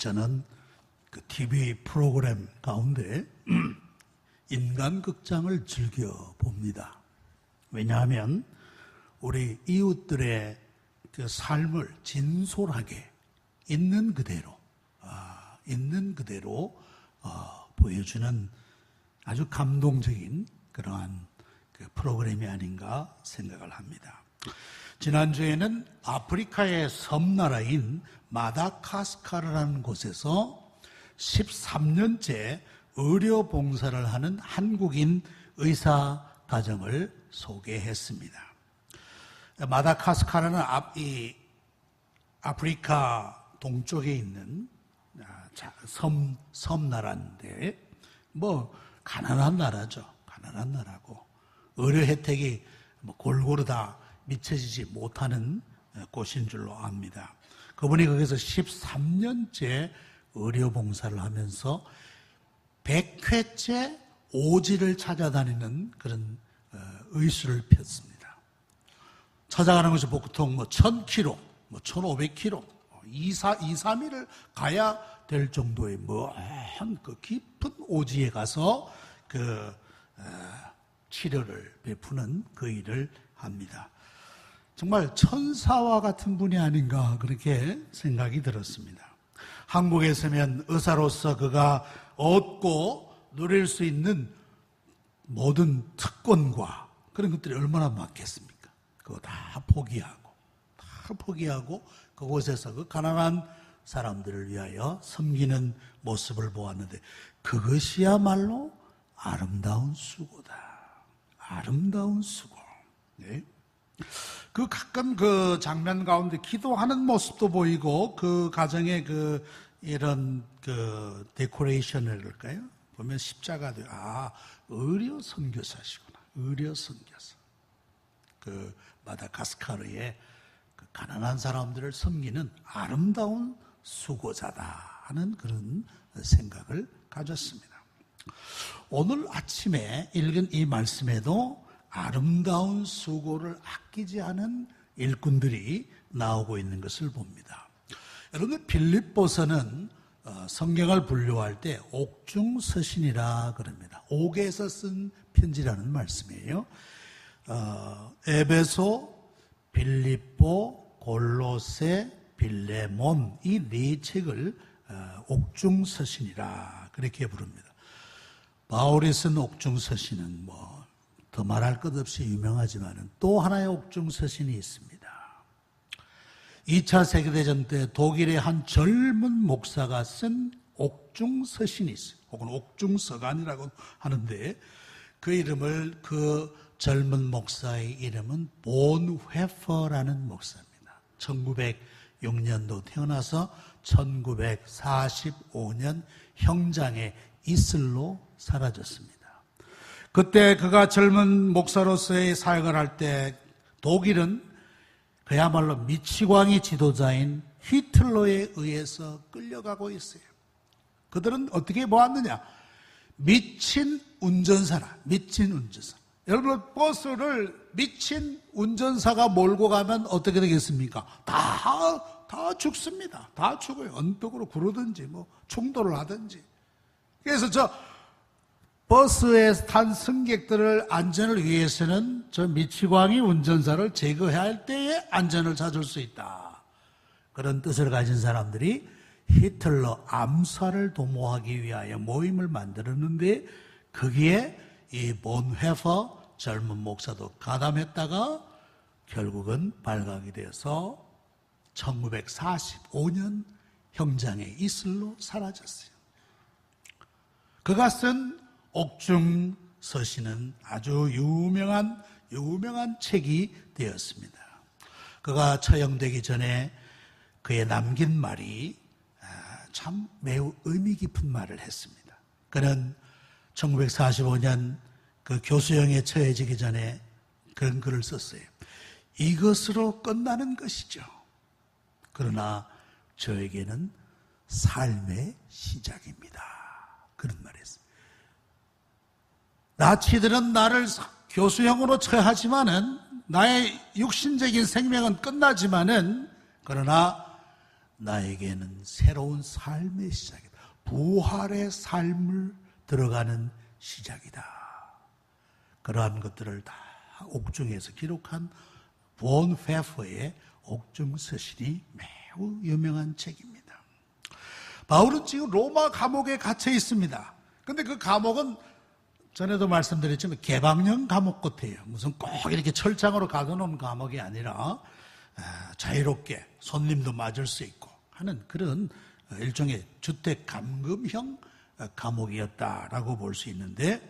저는 그 TV 프로그램 가운데 인간극장을 즐겨 봅니다. 왜냐하면 우리 이웃들의 그 삶을 진솔하게 있는 그대로 보여주는 아주 감동적인 그러한 그 프로그램이 아닌가 생각을 합니다. 지난주에는 아프리카의 섬나라인 마다가스카르라는 곳에서 13년째 의료 봉사를 하는 한국인 의사 가정을 소개했습니다. 마다가스카르는 아프리카 동쪽에 있는 섬나라인데 가난한 나라죠. 가난한 나라고 의료 혜택이 골고루 다 미쳐지지 못하는 곳인 줄로 압니다. 그분이 거기서 13년째 의료 봉사를 하면서 100회째 오지를 찾아다니는 그런 의수를 폈습니다. 찾아가는 것이 보통 1000km, 1500km, 2-3일을 가야 될 정도의 먼 그 깊은 오지에 가서 그 치료를 베푸는 그 일을 합니다. 정말 천사와 같은 분이 아닌가 그렇게 생각이 들었습니다. 한국에 있으면 의사로서 그가 얻고 누릴 수 있는 모든 특권과 그런 것들이 얼마나 많겠습니까? 그거 다 포기하고 그곳에서 그 가난한 사람들을 위하여 섬기는 모습을 보았는데 그것이야말로 아름다운 수고다. 아름다운 수고. 네. 그 가끔 그 장면 가운데 기도하는 모습도 보이고 그 가정의 그 이런 그 데코레이션을 할까요? 보면 십자가도 의료 선교사시구나. 의료 선교사. 그 마다가스카르의 그 가난한 사람들을 섬기는 아름다운 수고자다 하는 그런 생각을 가졌습니다. 오늘 아침에 읽은 이 말씀에도 아름다운 수고를 아끼지 않은 일꾼들이 나오고 있는 것을 봅니다. 여러분, 빌립보서는 성경을 분류할 때 옥중서신이라 그럽니다. 옥에서 쓴 편지라는 말씀이에요. 에베소, 빌립보, 골로새, 빌레몬 이 네 책을 옥중서신이라 그렇게 부릅니다. 바울이 쓴 옥중서신은 더 말할 것 없이 유명하지만 또 하나의 옥중서신이 있습니다. 2차 세계대전 때 독일의 한 젊은 목사가 쓴 옥중서신이 있어요. 혹은 옥중서간이라고 하는데 그 이름을 그 젊은 목사의 이름은 본회퍼라는 목사입니다. 1906년도 태어나서 1945년 형장의 이슬로 사라졌습니다. 그때 그가 젊은 목사로서의 사역을 할 때 독일은 그야말로 미치광이 지도자인 히틀러에 의해서 끌려가고 있어요. 그들은 어떻게 보았느냐? 미친 운전사라. 여러분, 버스를 미친 운전사가 몰고 가면 어떻게 되겠습니까? 다 죽습니다. 다 죽어요. 언덕으로 구르든지 충돌을 하든지. 그래서 버스에 탄 승객들을 안전을 위해서는 저 미치광이 운전사를 제거해야 할 때에 안전을 찾을 수 있다. 그런 뜻을 가진 사람들이 히틀러 암살을 도모하기 위하여 모임을 만들었는데 거기에 이 본회퍼 젊은 목사도 가담했다가 결국은 발각이 되어서 1945년 형장의 이슬로 사라졌어요. 그가 쓴 옥중서신은 아주 유명한 책이 되었습니다. 그가 처형되기 전에 그의 남긴 말이 참 매우 의미 깊은 말을 했습니다. 그는 1945년 그 교수형에 처해지기 전에 그런 글을 썼어요. 이것으로 끝나는 것이죠. 그러나 저에게는 삶의 시작입니다. 그런 말을 했습니다. 나치들은 나를 교수형으로 처하지만은 나의 육신적인 생명은 끝나지만은 그러나 나에게는 새로운 삶의 시작이다. 부활의 삶을 들어가는 시작이다. 그러한 것들을 다 옥중에서 기록한 본 페퍼의 옥중서신이 매우 유명한 책입니다. 바울은 지금 로마 감옥에 갇혀 있습니다. 근데 그 감옥은 전에도 말씀드렸지만 개방형 감옥 같아요. 무슨 꼭 이렇게 철장으로 가둬놓은 감옥이 아니라 자유롭게 손님도 맞을 수 있고 하는 그런 일종의 주택 감금형 감옥이었다라고 볼 수 있는데,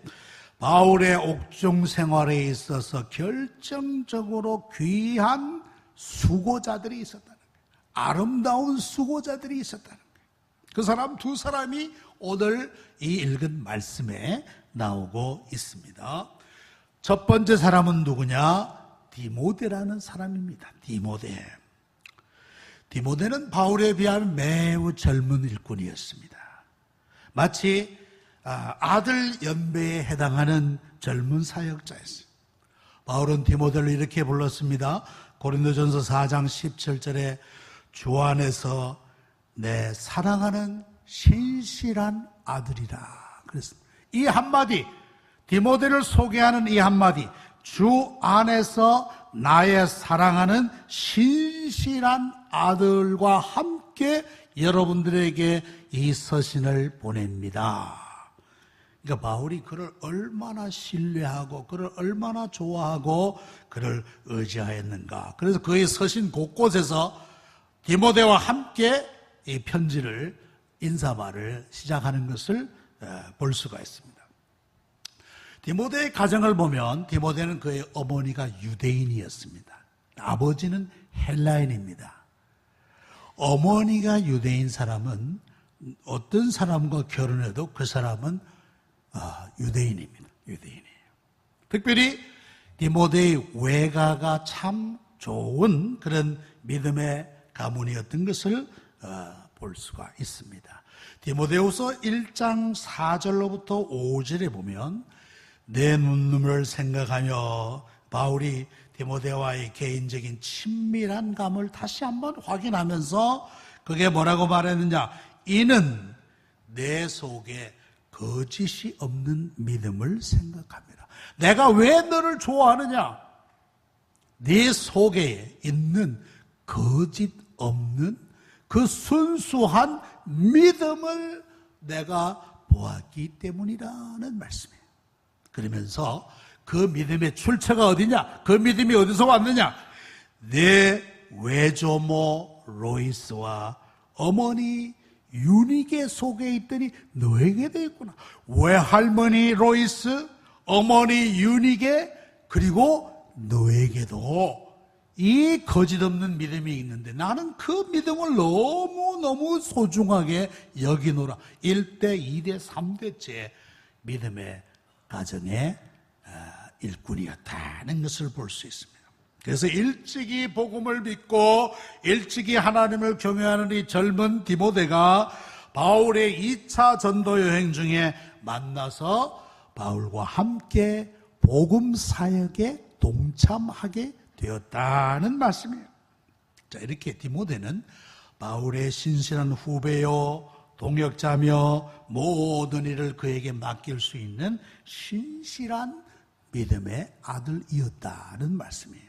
바울의 옥중 생활에 있어서 결정적으로 귀한 수고자들이 있었다는 거예요. 아름다운 수고자들이 있었다는 거예요. 그 사람 두 사람이 오늘 이 읽은 말씀에 나오고 있습니다. 첫 번째 사람은 누구냐? 디모데라는 사람입니다. 디모데는 바울에 비하면 매우 젊은 일꾼이었습니다. 마치 아들 연배에 해당하는 젊은 사역자였어요. 바울은 디모데를 이렇게 불렀습니다. 고린도전서 4장 17절에 주 안에서 내 사랑하는 신실한 아들이라 그랬습니다. 이 한마디, 디모데를 소개하는 이 한마디, 주 안에서 나의 사랑하는 신실한 아들과 함께 여러분들에게 이 서신을 보냅니다. 그러니까 바울이 그를 얼마나 신뢰하고 그를 얼마나 좋아하고 그를 의지하였는가. 그래서 그의 서신 곳곳에서 디모데와 함께 이 편지를, 인사말을 시작하는 것을 볼 수가 있습니다. 디모데의 가정을 보면 디모데는 그의 어머니가 유대인이었습니다. 아버지는 헬라인입니다. 어머니가 유대인 사람은 어떤 사람과 결혼해도 그 사람은 유대인입니다. 유대인이에요. 특별히 디모데의 외가가 참 좋은 그런 믿음의 가문이었던 것을 볼 수가 있습니다. 디모데후서 1장 4절로부터 5절에 보면 내 눈물을 생각하며 바울이 디모데와의 개인적인 친밀한 감을 다시 한번 확인하면서 그게 뭐라고 말했느냐? 이는 내 속에 거짓이 없는 믿음을 생각합니다. 내가 왜 너를 좋아하느냐? 네 속에 있는 거짓 없는 그 순수한 믿음을 내가 보았기 때문이라는 말씀이에요. 그러면서 그 믿음의 출처가 어디냐? 그 믿음이 어디서 왔느냐? 내 외조모 로이스와 어머니 유니게 속에 있더니 너에게도 있구나. 외할머니 로이스, 어머니 유니게, 그리고 너에게도 이 거짓없는 믿음이 있는데 나는 그 믿음을 너무너무 소중하게 여기노라. 1대, 2대, 3대째 믿음의 가정의 일꾼이었다는 것을 볼 수 있습니다. 그래서 일찍이 복음을 믿고 일찍이 하나님을 경외하는 이 젊은 디모데가 바울의 2차 전도 여행 중에 만나서 바울과 함께 복음 사역에 동참하게 되었다는 말씀이에요. 자, 이렇게 디모데는 바울의 신실한 후배요, 동역자며 모든 일을 그에게 맡길 수 있는 신실한 믿음의 아들이었다는 말씀이에요.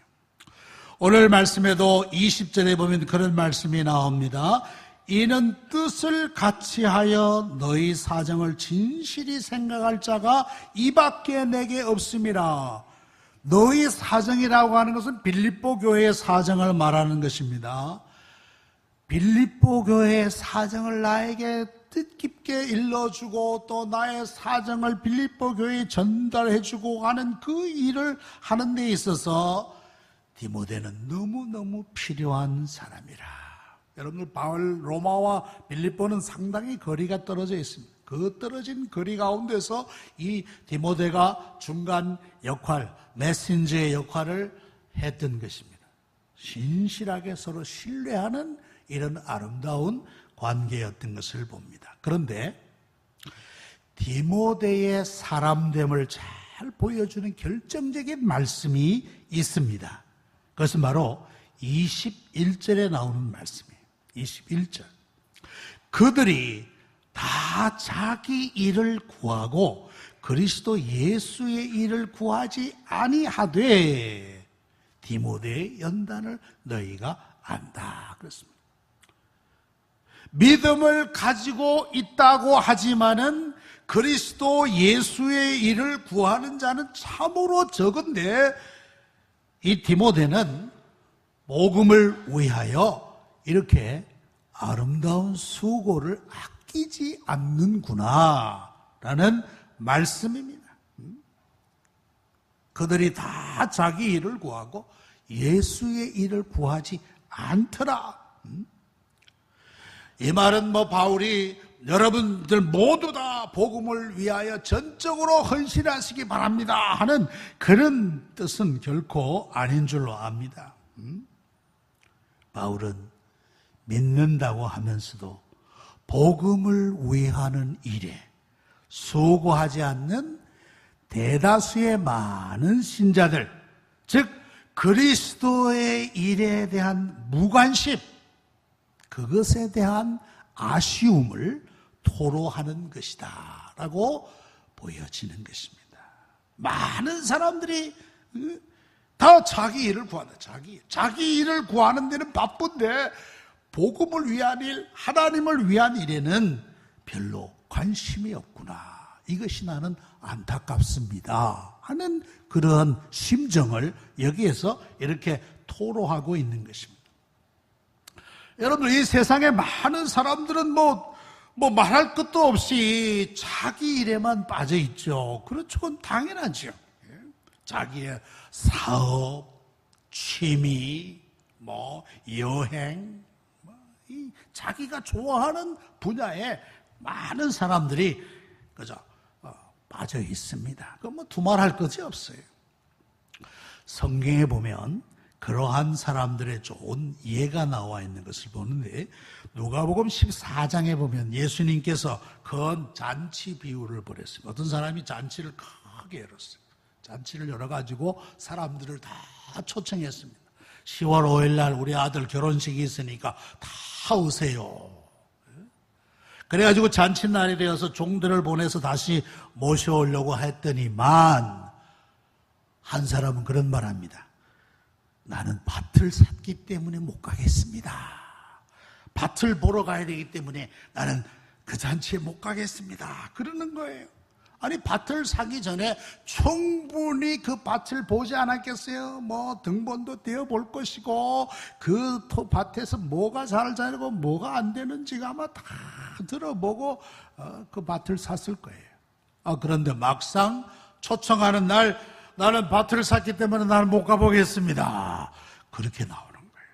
오늘 말씀에도 20절에 보면 그런 말씀이 나옵니다. 이는 뜻을 같이하여 너희 사정을 진실히 생각할 자가 이밖에 내게 없음이라. 너희 사정이라고 하는 것은 빌립보 교회의 사정을 말하는 것입니다. 빌립보 교회의 사정을 나에게 뜻깊게 일러주고 또 나의 사정을 빌립보 교회에 전달해주고 하는 그 일을 하는 데 있어서 디모데는 너무너무 필요한 사람이라. 여러분들, 바울 로마와 빌립보는 상당히 거리가 떨어져 있습니다. 그 떨어진 거리 가운데서 이 디모데가 중간 역할, 메신저의 역할을 했던 것입니다. 신실하게 서로 신뢰하는 이런 아름다운 관계였던 것을 봅니다. 그런데 디모데의 사람됨을 잘 보여주는 결정적인 말씀이 있습니다. 그것은 바로 21절에 나오는 말씀이에요. 21절. 그들이 다 자기 일을 구하고 그리스도 예수의 일을 구하지 아니하되 디모데의 연단을 너희가 안다 그랬습니다. 믿음을 가지고 있다고 하지만은 그리스도 예수의 일을 구하는 자는 참으로 적은데 이 디모데는 복음을 위하여 이렇게 아름다운 수고를 아끼지 않는구나 라는 말씀입니다. 그들이 다 자기 일을 구하고 예수의 일을 구하지 않더라. 이 말은 바울이 여러분들 모두 다 복음을 위하여 전적으로 헌신하시기 바랍니다 하는 그런 뜻은 결코 아닌 줄로 압니다. 바울은 믿는다고 하면서도 복음을 위하는 일에 수고하지 않는 대다수의 많은 신자들, 즉 그리스도의 일에 대한 무관심, 그것에 대한 아쉬움을 토로하는 것이다 라고 보여지는 것입니다. 많은 사람들이 다 자기 일을 구한다. 자기 일을 구하는 데는 바쁜데 복음을 위한 일, 하나님을 위한 일에는 별로 관심이 없구나. 이것이 나는 안타깝습니다 하는 그런 심정을 여기에서 이렇게 토로하고 있는 것입니다. 여러분, 이 세상에 많은 사람들은 말할 것도 없이 자기 일에만 빠져 있죠. 그렇죠. 그건 당연하죠. 자기의 사업, 취미, 여행, 이 자기가 좋아하는 분야에 많은 사람들이 그저 빠져 있습니다. 그건 두말할 것이 없어요. 성경에 보면 그러한 사람들의 좋은 예가 나와 있는 것을 보는데 누가복음 14장에 보면 예수님께서 큰 잔치 비유를 벌였습니다. 어떤 사람이 잔치를 크게 열었어요. 잔치를 열어가지고 사람들을 다 초청했습니다. 10월 5일 날 우리 아들 결혼식이 있으니까 다 오세요. 그래가지고 잔치날이 되어서 종들을 보내서 다시 모셔오려고 했더니만 한 사람은 그런 말 합니다. 나는 밭을 샀기 때문에 못 가겠습니다. 밭을 보러 가야 되기 때문에 나는 그 잔치에 못 가겠습니다. 그러는 거예요. 아니, 밭을 사기 전에 충분히 그 밭을 보지 않았겠어요? 등본도 떼어볼 것이고 그 밭에서 뭐가 잘 자라고 뭐가 안 되는지가 아마 다 들어보고 그 밭을 샀을 거예요. 그런데 막상 초청하는 날 나는 밭을 샀기 때문에 나는 못 가보겠습니다. 그렇게 나오는 거예요.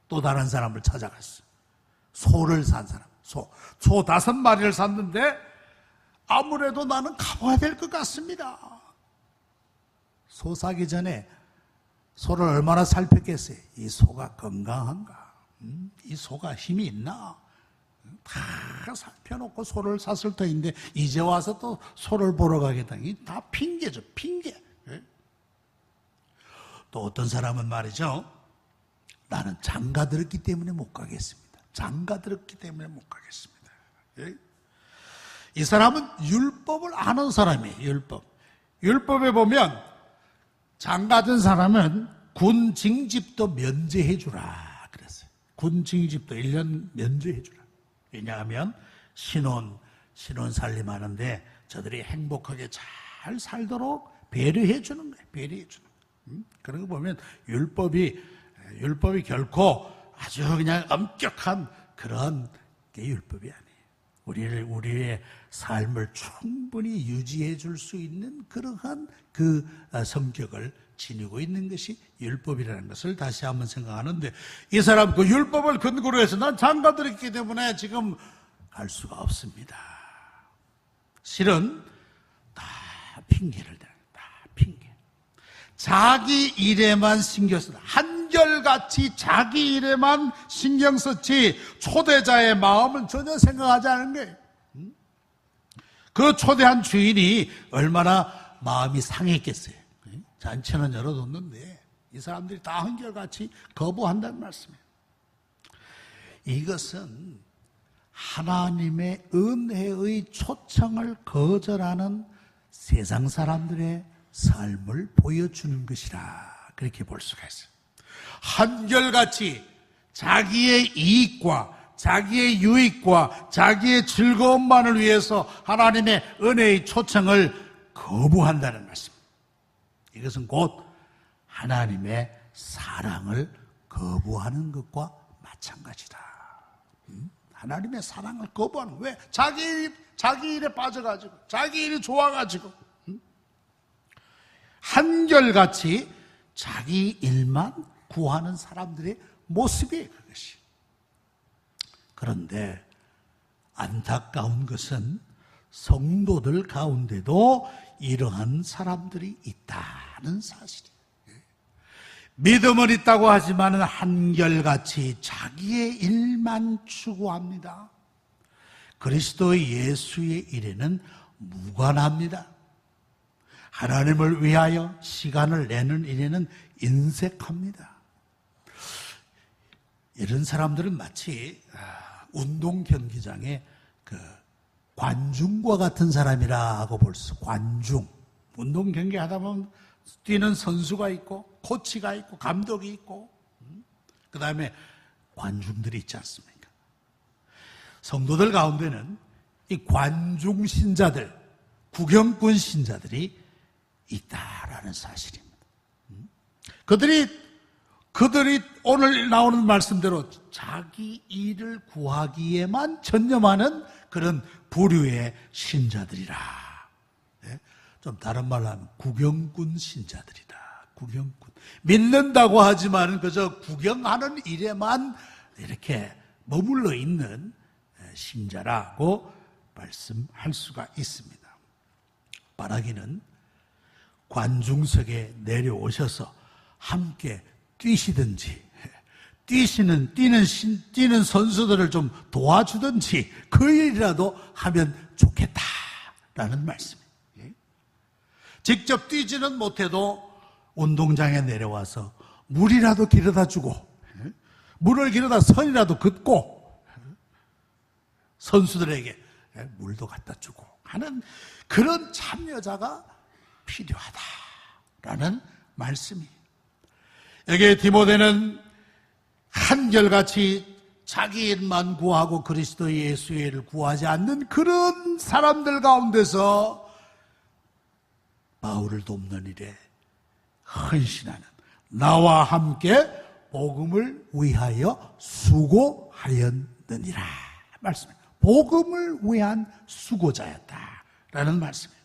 또 다른 사람을 찾아갔어요. 소를 산 사람. 소 5마리를 샀는데 아무래도 나는 가봐야 될 것 같습니다. 소 사기 전에 소를 얼마나 살폈겠어요? 이 소가 건강한가? 이 소가 힘이 있나? 다 살펴놓고 소를 샀을 터인데 이제 와서 또 소를 보러 가겠다. 이 다 핑계죠, 핑계. 또 어떤 사람은 말이죠. 나는 장가 들었기 때문에 못 가겠습니다. 장가 들었기 때문에 못 가겠습니다. 이 사람은 율법을 아는 사람이에요. 율법에 보면 장가든 사람은 군 징집도 면제해 주라 그랬어요. 군 징집도 1년 면제해 주라. 왜냐하면 신혼 살림하는데 저들이 행복하게 잘 살도록 배려해 주는 거예요. 배려해 주는 거예요. 그런 거 보면 율법이 결코 아주 그냥 엄격한 그런 게 율법이 아니에요. 우리의 삶을 충분히 유지해 줄 수 있는 그러한 그 성격을 지니고 있는 것이 율법이라는 것을 다시 한번 생각하는데 이 사람 그 율법을 근거로 해서 난 장가 들었기 때문에 지금 갈 수가 없습니다. 실은 다 핑계를 대요. 다 핑계. 자기 일에만 신경 쓰다. 한결같이 자기 일에만 신경 썼지 초대자의 마음은 전혀 생각하지 않은 거예요. 그 초대한 주인이 얼마나 마음이 상했겠어요. 잔치는 열어뒀는데 이 사람들이 다 한결같이 거부한다는 말씀이에요. 이것은 하나님의 은혜의 초청을 거절하는 세상 사람들의 삶을 보여주는 것이라 그렇게 볼 수가 있어요. 한결같이 자기의 이익과 자기의 유익과 자기의 즐거움만을 위해서 하나님의 은혜의 초청을 거부한다는 말씀입니다. 이것은 곧 하나님의 사랑을 거부하는 것과 마찬가지다. 하나님의 사랑을 거부하는 왜? 자기 일에 빠져가지고 자기 일이 좋아가지고 한결같이 자기 일만 구하는 사람들의 모습이에요, 그것이. 그런데 안타까운 것은 성도들 가운데도 이러한 사람들이 있다는 사실이에요. 믿음은 있다고 하지만 한결같이 자기의 일만 추구합니다. 그리스도 예수의 일에는 무관합니다. 하나님을 위하여 시간을 내는 일에는 인색합니다. 이런 사람들은 마치 운동 경기장에 관중과 같은 사람이라고 볼 수. 관중. 운동 경기 하다 보면 뛰는 선수가 있고 코치가 있고 감독이 있고 그 다음에 관중들이 있지 않습니까? 성도들 가운데는 이 관중 신자들, 구경꾼 신자들이 있다라는 사실입니다. 그들이 오늘 나오는 말씀대로 자기 일을 구하기에만 전념하는 그런 부류의 신자들이라. 좀 다른 말로 하면 구경꾼 신자들이다. 구경꾼. 믿는다고 하지만 그저 구경하는 일에만 이렇게 머물러 있는 신자라고 말씀할 수가 있습니다. 바라기는 관중석에 내려오셔서 함께 뛰시든지 뛰는 선수들을 좀 도와주든지 그 일이라도 하면 좋겠다라는 말씀이에요. 직접 뛰지는 못해도 운동장에 내려와서 물이라도 길어다 주고 물을 길어다 선이라도 긋고 선수들에게 물도 갖다 주고 하는 그런 참여자가 필요하다라는 말씀이에요. 여기에 디모데는 한결같이 자기 일만 구하고 그리스도 예수의 일을 구하지 않는 그런 사람들 가운데서 바울을 돕는 일에 헌신하는 나와 함께 복음을 위하여 수고하였느니라 말씀입니다. 복음을 위한 수고자였다라는 말씀이에요.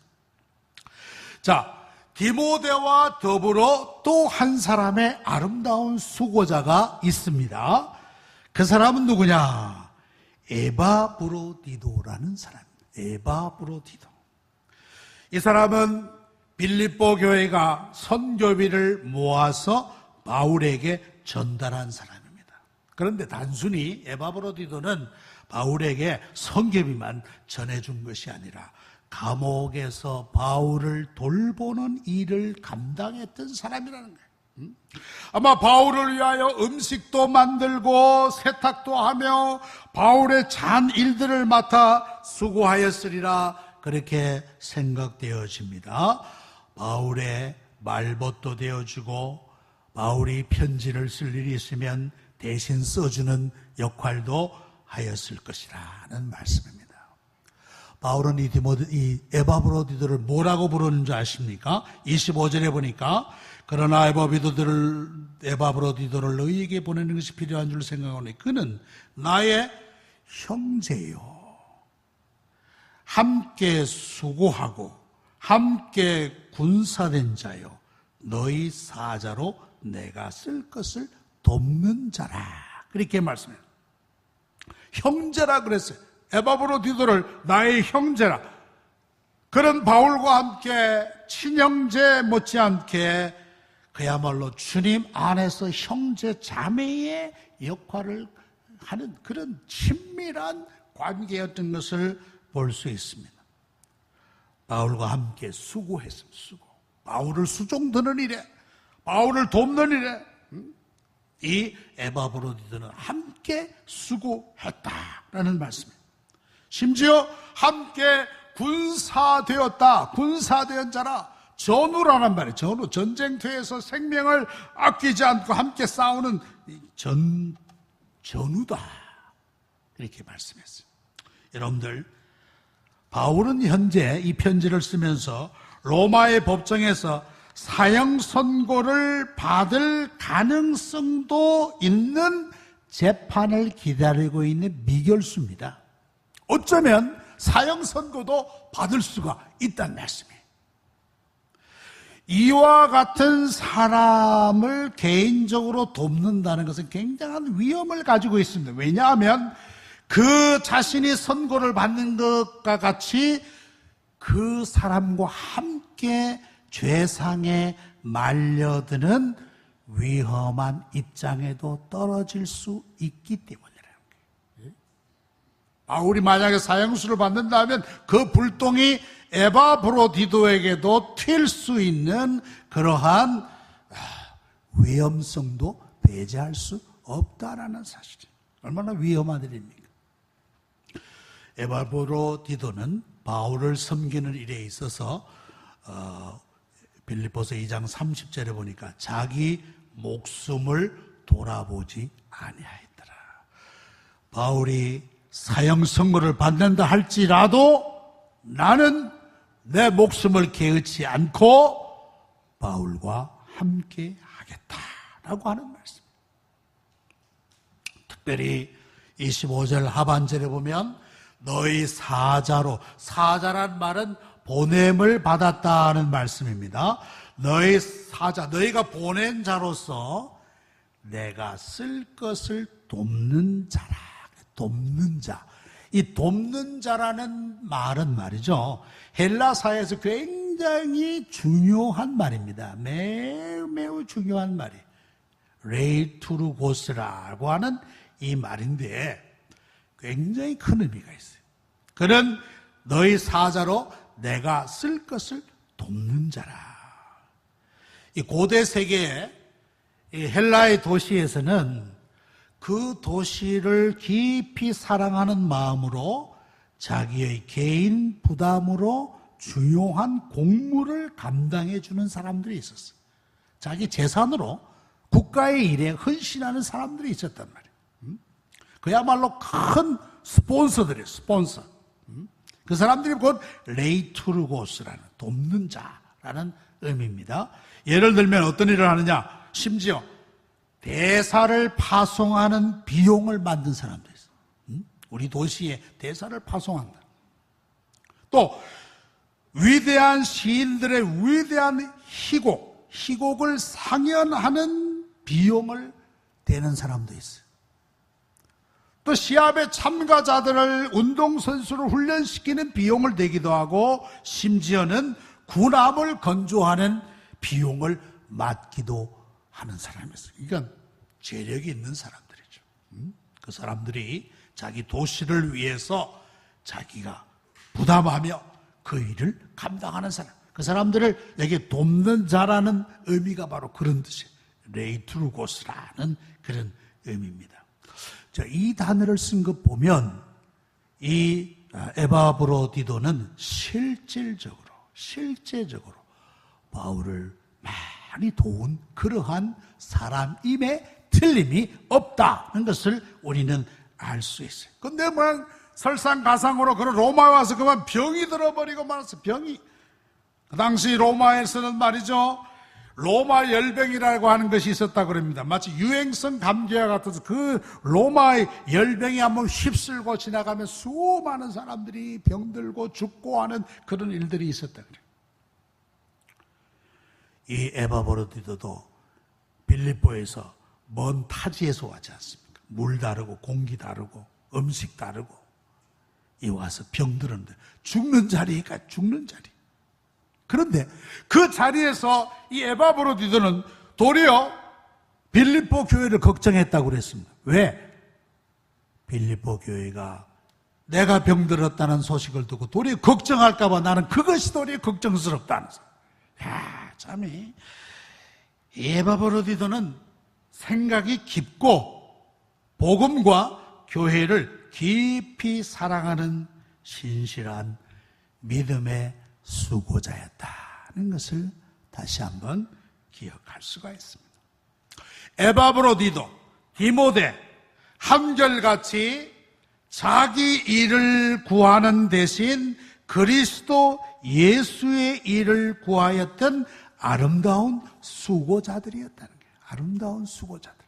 자, 디모데와 더불어 또 한 사람의 아름다운 수고자가 있습니다. 그 사람은 누구냐? 에바브로디도라는 사람입니다. 에바브로디도. 이 사람은 빌립보 교회가 선교비를 모아서 바울에게 전달한 사람입니다. 그런데 단순히 에바브로디도는 바울에게 선교비만 전해준 것이 아니라 감옥에서 바울을 돌보는 일을 감당했던 사람이라는 거예요. 아마 바울을 위하여 음식도 만들고 세탁도 하며 바울의 잔 일들을 맡아 수고하였으리라 그렇게 생각되어집니다. 바울의 말벗도 되어주고 바울이 편지를 쓸 일이 있으면 대신 써주는 역할도 하였을 것이라는 말씀입니다. 바울은 이 에바브로디도를 뭐라고 부르는 줄 아십니까? 25절에 보니까 그러나 에바브로디도를 너희에게 보내는 것이 필요한 줄 생각하오니 그는 나의 형제요 함께 수고하고 함께 군사된 자요 너희 사자로 내가 쓸 것을 돕는 자라 그렇게 말씀해요. 형제라 그랬어요. 에바브로디도를 나의 형제라. 그런 바울과 함께 친형제 못지않게 그야말로 주님 안에서 형제 자매의 역할을 하는 그런 친밀한 관계였던 것을 볼 수 있습니다. 바울과 함께 수고했습니다. 수고. 바울을 수종드는 일에, 바울을 돕는 일에 이 에바브로디도는 함께 수고했다라는 말씀입니다. 심지어 함께 군사되었다. 군사된 자라. 전우라는 말이에요. 전우. 전쟁터에서 생명을 아끼지 않고 함께 싸우는 전우다. 이렇게 말씀했어요. 여러분들, 바울은 현재 이 편지를 쓰면서 로마의 법정에서 사형 선고를 받을 가능성도 있는 재판을 기다리고 있는 미결수입니다. 어쩌면 사형 선고도 받을 수가 있다는 말씀이에요. 이와 같은 사람을 개인적으로 돕는다는 것은 굉장한 위험을 가지고 있습니다. 왜냐하면 그 자신이 선고를 받는 것과 같이 그 사람과 함께 죄상에 말려드는 위험한 입장에도 떨어질 수 있기 때문이라는 거예요. 바울이 만약에 사형수를 받는다면 그 불똥이 에바브로디도에게도 튈 수 있는 그러한 위험성도 배제할 수 없다라는 사실이에요. 얼마나 위험한 일입니까? 에바브로디도는 바울을 섬기는 일에 있어서 빌립보서 2장 30절에 보니까 자기 목숨을 돌아보지 아니하였더라. 바울이 사형 선고를 받는다 할지라도 나는 내 목숨을 게으치 않고 바울과 함께 하겠다라고 하는 말씀. 특별히 25절 하반절에 보면 너희 사자란 말은 보냄을 받았다는 말씀입니다. 너희 사자, 너희가 보낸 자로서 내가 쓸 것을 돕는 자라. 돕는 자. 이 돕는 자라는 말은 말이죠, 헬라사에서 굉장히 중요한 말입니다. 매우 중요한 말이에요. 레이투르고스라고 하는 이 말인데 굉장히 큰 의미가 있어요. 그는 너희 사자로 내가 쓸 것을 돕는 자라. 이 고대 세계의 헬라의 도시에서는 그 도시를 깊이 사랑하는 마음으로 자기의 개인 부담으로 중요한 공무를 감당해 주는 사람들이 있었어요. 자기 재산으로 국가의 일에 헌신하는 사람들이 있었단 말이에요. 그야말로 큰 스폰서들이에요. 스폰서. 그 사람들이 곧 레이투르고스라는 돕는 자라는 의미입니다. 예를 들면 어떤 일을 하느냐, 심지어 대사를 파송하는 비용을 만든 사람도 있어요. 우리 도시에 대사를 파송한다. 또 위대한 시인들의 위대한 희곡을 상연하는 비용을 대는 사람도 있어요. 또 시합의 참가자들을, 운동선수를 훈련시키는 비용을 내기도 하고 심지어는 군함을 건조하는 비용을 맡기도 하는 사람이 있어요. 그러니까 재력이 있는 사람들이죠. 그 사람들이 자기 도시를 위해서 자기가 부담하며 그 일을 감당하는 사람, 그 사람들을 여기 돕는 자라는 의미가 바로 그런 뜻이에요. 레이투르고스라는 그런 의미입니다. 이 단어를 쓴 것 보면 이 에바브로디도는 실제적으로 바울을 많이 도운 그러한 사람임에 틀림이 없다는 것을 우리는 알 수 있어요. 근데 설상가상으로 그런 로마에 와서 그만 병이 들어버리고 말았어. 병이. 그 당시 로마에서는 말이죠, 로마 열병이라고 하는 것이 있었다고 그럽니다. 마치 유행성 감기와 같아서 그 로마의 열병이 한번 휩쓸고 지나가면 수많은 사람들이 병들고 죽고 하는 그런 일들이 있었다 그래요. 이 에바브로디도도 빌립보에서 먼 타지에서 왔지 않습니까? 물 다르고 공기 다르고 음식 다르고 이 와서 병들었는데 죽는 자리니까 죽는 자리. 그런데 그 자리에서 이 에바브로디도는 도리어 빌립보 교회를 걱정했다고 그랬습니다. 왜? 빌립보 교회가 내가 병들었다는 소식을 듣고 도리어 걱정할까 봐 나는 그것이 도리어 걱정스럽다는 거예요. 야, 참이 에바브로디도는 생각이 깊고 복음과 교회를 깊이 사랑하는 신실한 믿음의 수고자였다는 것을 다시 한번 기억할 수가 있습니다. 에바브로디도, 디모데 한결같이 자기 일을 구하는 대신 그리스도 예수의 일을 구하였던 아름다운 수고자들이었다는 거예요. 아름다운 수고자들.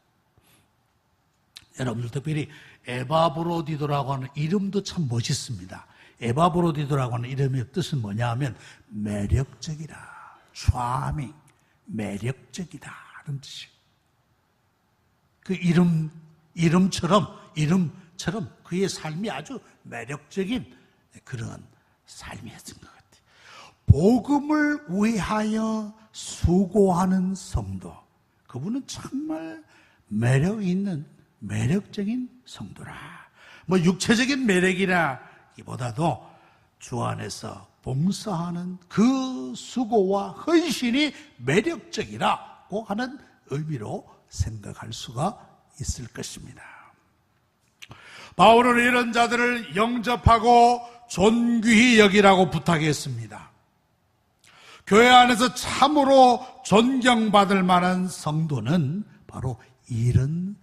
여러분들 특별히 에바브로디도라고 하는 이름도 참 멋있습니다. 에바브로디도라고 하는 이름의 뜻은 뭐냐 하면 매력적이다, charming, 매력적이다 하는 뜻이에요. 그 이름처럼 그의 삶이 아주 매력적인 그런 삶이었던 것 같아요. 복음을 위하여 수고하는 성도, 그분은 정말 매력 있는 매력적인 성도라. 뭐 육체적인 매력이라기보다도 주 안에서 봉사하는 그 수고와 헌신이 매력적이라고 하는 의미로 생각할 수가 있을 것입니다. 바울은 이런 자들을 영접하고 존귀히 여기라고 부탁했습니다. 교회 안에서 참으로 존경받을 만한 성도는 바로 이런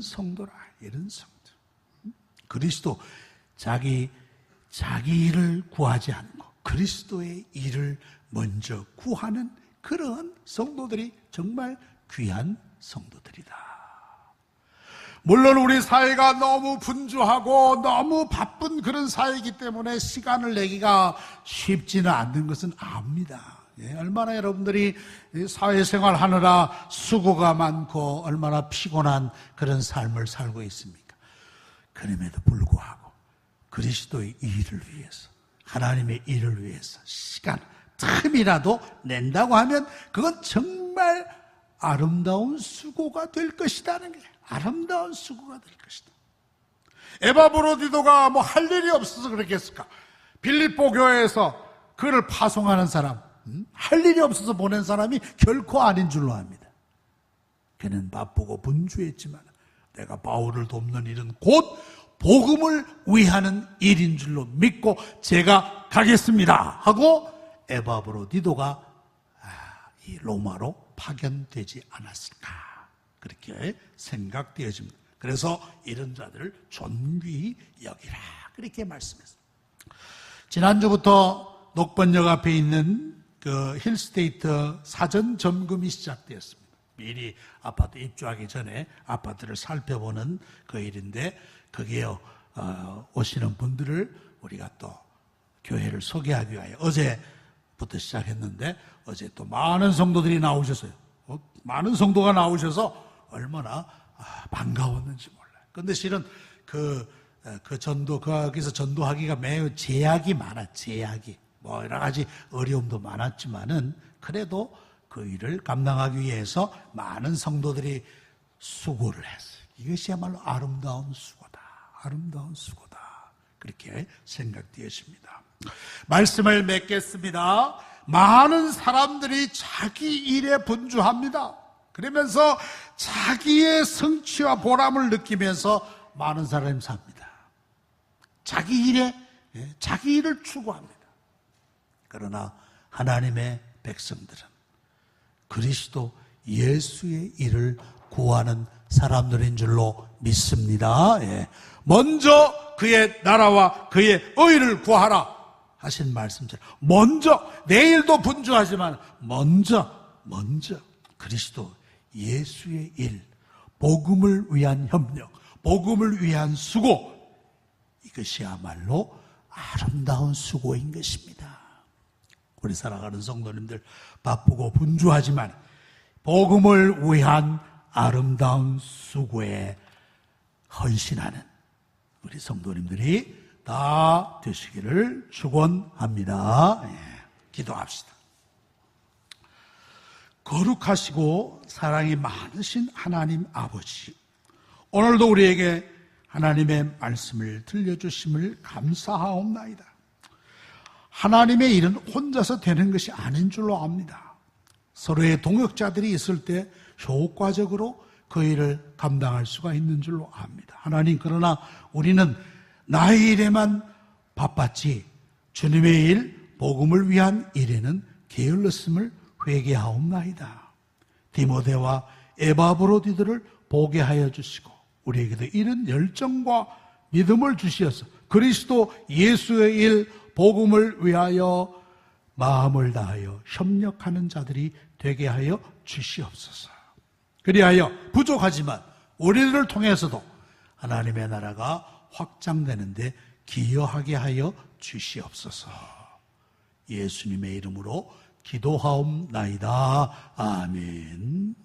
성도라. 이런 성도. 그리스도 자기 일을 구하지 않고 그리스도의 일을 먼저 구하는 그러한 성도들이 정말 귀한 성도들이다. 물론 우리 사회가 너무 분주하고 너무 바쁜 그런 사회이기 때문에 시간을 내기가 쉽지는 않는 것은 압니다. 얼마나 여러분들이 사회생활 하느라 수고가 많고 얼마나 피곤한 그런 삶을 살고 있습니까? 그럼에도 불구하고 그리스도의 일을 위해서, 하나님의 일을 위해서 시간, 틈이라도 낸다고 하면 그건 정말 아름다운 수고가 될 것이라는 거예요. 아름다운 수고가 될 것이다. 에바브로디도가 뭐 할 일이 없어서 그랬겠을까? 빌립보 교회에서 그를 파송하는 사람, 할 일이 없어서 보낸 사람이 결코 아닌 줄로 압니다. 그는 바쁘고 분주했지만 내가 바울을 돕는 일은 곧 복음을 위하는 일인 줄로 믿고 제가 가겠습니다 하고 에바브로디도가 이 로마로 파견되지 않았을까, 그렇게 생각되어집니다. 그래서 이런 자들을 존귀히 여기라, 그렇게 말씀했습니다. 지난주부터 녹번역 앞에 있는 그 힐스테이트 사전 점검이 시작되었습니다. 미리 아파트 입주하기 전에 아파트를 살펴보는 그 일인데, 거기에 오시는 분들을 우리가 또 교회를 소개하기 위하여 어제부터 시작했는데, 어제 또 많은 성도들이 나오셨어요. 많은 성도가 나오셔서 얼마나 반가웠는지 몰라요. 그런데 실은 거기서 전도하기가 매우 제약이 많아, 제약이. 뭐 여러 가지 어려움도 많았지만은 그래도 그 일을 감당하기 위해서 많은 성도들이 수고를 했어요. 이것이야말로 아름다운 수고다. 아름다운 수고다. 그렇게 생각되었습니다. 말씀을 맺겠습니다. 많은 사람들이 자기 일에 분주합니다. 그러면서 자기의 성취와 보람을 느끼면서 많은 사람이 삽니다. 자기 일을 추구합니다. 그러나 하나님의 백성들은 그리스도 예수의 일을 구하는 사람들인 줄로 믿습니다. 먼저 그의 나라와 그의 의를 구하라 하신 말씀처럼 먼저, 내일도 분주하지만 먼저 그리스도 예수의 일, 복음을 위한 협력, 복음을 위한 수고, 이것이야말로 아름다운 수고인 것입니다. 우리 사랑하는 성도님들, 바쁘고 분주하지만 복음을 위한 아름다운 수고에 헌신하는 우리 성도님들이 다 되시기를 축원합니다. 기도합시다. 거룩하시고 사랑이 많으신 하나님 아버지, 오늘도 우리에게 하나님의 말씀을 들려주심을 감사하옵나이다. 하나님의 일은 혼자서 되는 것이 아닌 줄로 압니다. 서로의 동역자들이 있을 때 효과적으로 그 일을 감당할 수가 있는 줄로 압니다. 하나님, 그러나 우리는 나의 일에만 바빴지 주님의 일, 복음을 위한 일에는 게을렀음을 회개하옵나이다. 디모데와 에바브로디들을 보게 하여 주시고 우리에게도 이런 열정과 믿음을 주시어서 그리스도 예수의 일, 복음을 위하여 마음을 다하여 협력하는 자들이 되게 하여 주시옵소서. 그리하여 부족하지만 우리들을 통해서도 하나님의 나라가 확장되는데 기여하게 하여 주시옵소서. 예수님의 이름으로 기도하옵나이다. 아멘.